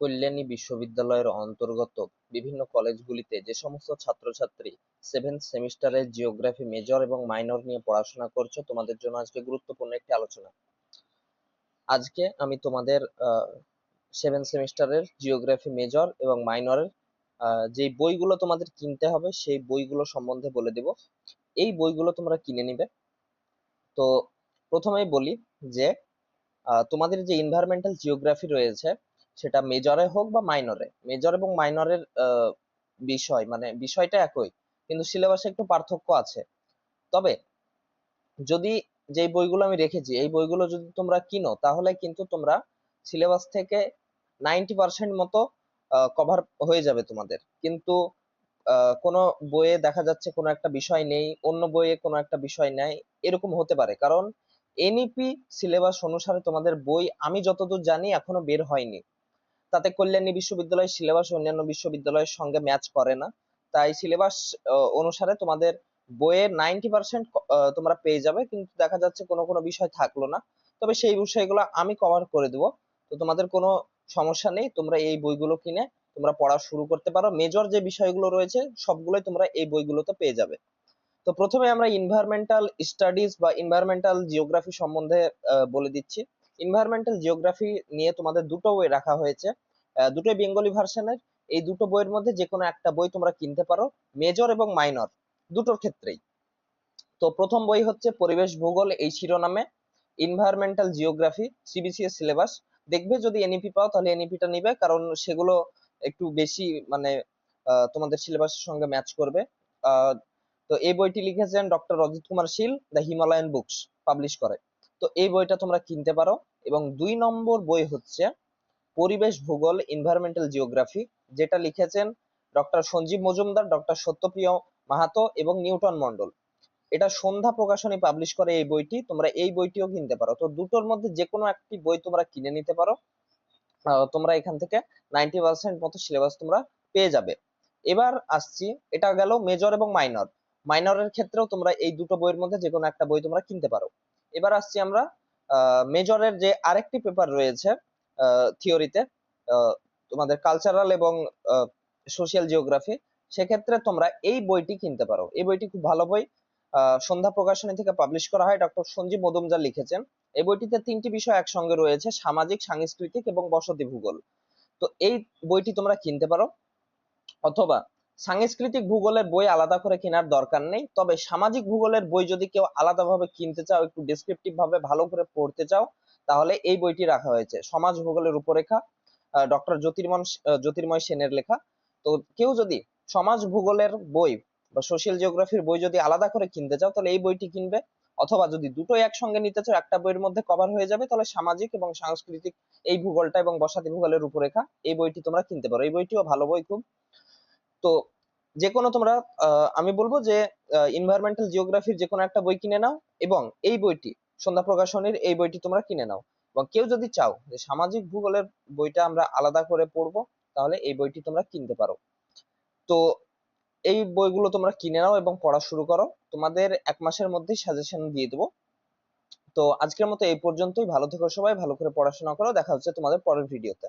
কল্যাণী বিশ্ববিদ্যালয়ের অন্তর্গত বিভিন্ন কলেজগুলিতে যে সমস্ত ছাত্রছাত্রী 7th সেমিস্টারের জিওগ্রাফি মেজর এবং মাইনর নিয়ে পড়াশোনা করছো, তোমাদের জন্য আজকে গুরুত্বপূর্ণ একটি আলোচনা। আজকে আমি তোমাদের 7th সেমিস্টারের জিওগ্রাফি মেজর এবং মাইনরের যে বইগুলো তোমাদের কিনতে হবে সেই বইগুলো সম্বন্ধে বলে দেব। এই বইগুলো তোমরা কিনে নিবে। তো প্রথমেই বলি যে তোমাদের যে এনভায়রনমেন্টাল জিওগ্রাফি রয়েছে, সেটা মেজরে হোক বা মাইনরে, মেজর এবং মাইনরের বিষয় মানে বিষয়টা একই, কিন্তু সিলেবাসে একটু পার্থক্য আছে। তবে যদি যে বইগুলো আমি রেখেছি এই বইগুলো যদি তোমরা কিনো, তাহলে কিন্তু তোমরা সিলেবাস থেকে 90% মতো কভার হয়ে যাবে তোমাদের। কিন্তু কোনো বইয়ে দেখা যাচ্ছে কোনো একটা বিষয় নেই, অন্য বইয়ে কোনো একটা বিষয় নেই, এরকম হতে পারে। কারণ এনইপি সিলেবাস অনুসারে তোমাদের বই আমি যতদূর জানি এখনো বের হয়নি। তাতে কল্যাণী বিশ্ববিদ্যালয়ের সিলেবাস অন্যান্য বিশ্ববিদ্যালয়ের সঙ্গে ম্যাচ করে না। তাই সিলেবাস অনুসারে তোমাদের বইয়ের 90% তোমরা পেয়ে যাবে, কিন্তু দেখা যাচ্ছে কোনো কোনো বিষয় থাকলো না। তবে সেই বিষয়গুলো আমি কভার করে দেবো। তো তোমাদের কোনো সমস্যা নেই, তোমরা এই বইগুলো কিনে তোমরা পড়া শুরু করতে পারো। মেজর যে বিষয়গুলো রয়েছে সবগুলোই তোমরা এই বইগুলোতে পেয়ে যাবে। তো প্রথমে আমরা ইনভায়রনমেন্টাল স্টাডিজ বা ইনভায়রনমেন্টাল জিওগ্রাফি সম্বন্ধে বলে দিচ্ছি। ইনভায়রনমেন্টাল জিওগ্রাফি নিয়ে তোমাদের দুটো বই রাখা হয়েছে, দুটোই বেঙ্গলি ভার্সনের। এই দুটো বইয়ের মধ্যে যে কোনো একটা বই তোমরা কিনতে পারো, মেজর এবং মাইনর দুটোর ক্ষেত্রেই। তো প্রথম বই হচ্ছে পরিবেশ ভূগোল এই শিরোনামে, ইনভায়রনমেন্টাল জিওগ্রাফি সিবিসিএস সিলেবাস। দেখবে যদি এনইপি পাও তাহলে এনইপিটা নিবে, কারণ সেগুলো একটু বেশি মানে তোমাদের সিলেবাসের সঙ্গে ম্যাচ করবে। তো এই বইটি লিখেছেন doctor Ajit Kumar Shil, the Himalayan Books publish করে। তো এই বইটা তোমরা কিনতে পারো। এবং 2 নম্বর বই হচ্ছে পরিবেশ ভূগোল এনভায়রনমেন্টাল জিওগ্রাফি, যেটা লিখেছেন ডক্টর সঞ্জীব মজুমদার, ডক্টর সত্যপ্রিয় মাহাতো এবং নিউটন মন্ডল। এটা সন্ধ্যা প্রকাশনী পাবলিশ করে এই বইটি, তোমরা এই বইটিও কিনতে পারো। তো দুটোর মধ্যে যে কোনো একটি বই তোমরা কিনে নিতে পারো। তোমরা এখান থেকে 90% মতো সিলেবাস তোমরা পেয়ে যাবে। এবার আসছি, এটা গেল মেজর এবং মাইনর। মাইনরের ক্ষেত্রেও তোমরা এই দুটো বইয়ের মধ্যে যে কোনো একটা বই তোমরা কিনতে পারো। এবার আসছি আমরা মেজরের যে আরেকটি পেপার রয়েছে থিওরিতে, তোমাদের কালচারাল এবং সোশিয়াল জিওগ্রাফি। সেক্ষেত্রে তোমরা এই বইটি কিনতে পারো। এই বইটি খুব ভালো বই, সন্ধ্যা প্রকাশনী থেকে পাবলিশ করা হয়, ডক্টর সঞ্জীব মজুমদার লিখেছেন। এই বইটিতে 3টি বিষয় একসঙ্গে রয়েছে, সামাজিক, সাংস্কৃতিক এবং বসতি ভূগোল। তো এই বইটি তোমরা কিনতে পারো। অথবা সাংস্কৃতিক ভূগোলের বই আলাদা করে কেনার দরকার নেই, তবে সামাজিক ভূগোলের বই যদি কেউ আলাদাভাবে কিনতে চাও, একটু ডেসক্রিপটিভ ভাবে ভালো করে পড়তে চাও, তাহলে এই বইটি রাখা হয়েছে, সমাজ ভূগোলের রূপরেখা, ডক্টর জ্যোতির্ময় সেনের লেখা। তো কেউ যদি সমাজ ভূগোলের বই বা সোশ্যাল জিওগ্রাফির বই যদি আলাদা করে কিনতে চাও, তাহলে এই বইটি কিনবে। অথবা যদি দুটোই একসঙ্গে নিতে চাও, একটা বইয়ের মধ্যে কভার হয়ে যাবে, তাহলে সামাজিক এবং সাংস্কৃতিক এই ভূগোলটা এবং বসতি ভূগোলের রূপরেখা এই বইটি তোমরা কিনতে পারো। এই বইটিও ভালো বই খুব। তো যে কোনো তোমরা আমি বলবো যে এনভায়রনমেন্টাল জিওগ্রাফির যে কোনো একটা বই কিনে নাও, এবং এই বইটি সন্ধ্যা প্রকাশনীর এই বইটি তোমরা কিনে নাও। এবং কেউ যদি চাও যে সামাজিক ভূগোলের বইটা আমরা আলাদা করে পড়বো, তাহলে এই বইটি তোমরা কিনতে পারো। তো এই বইগুলো তোমরা কিনে নাও এবং পড়া শুরু করো, তোমাদের 1 মাসের মধ্যেই সাজেশন দিয়ে দেবো। তো আজকের মতো এই পর্যন্তই। ভালো থেকো সবাই, ভালো করে পড়াশোনা করো, দেখা হচ্ছে তোমাদের পরের ভিডিওতে।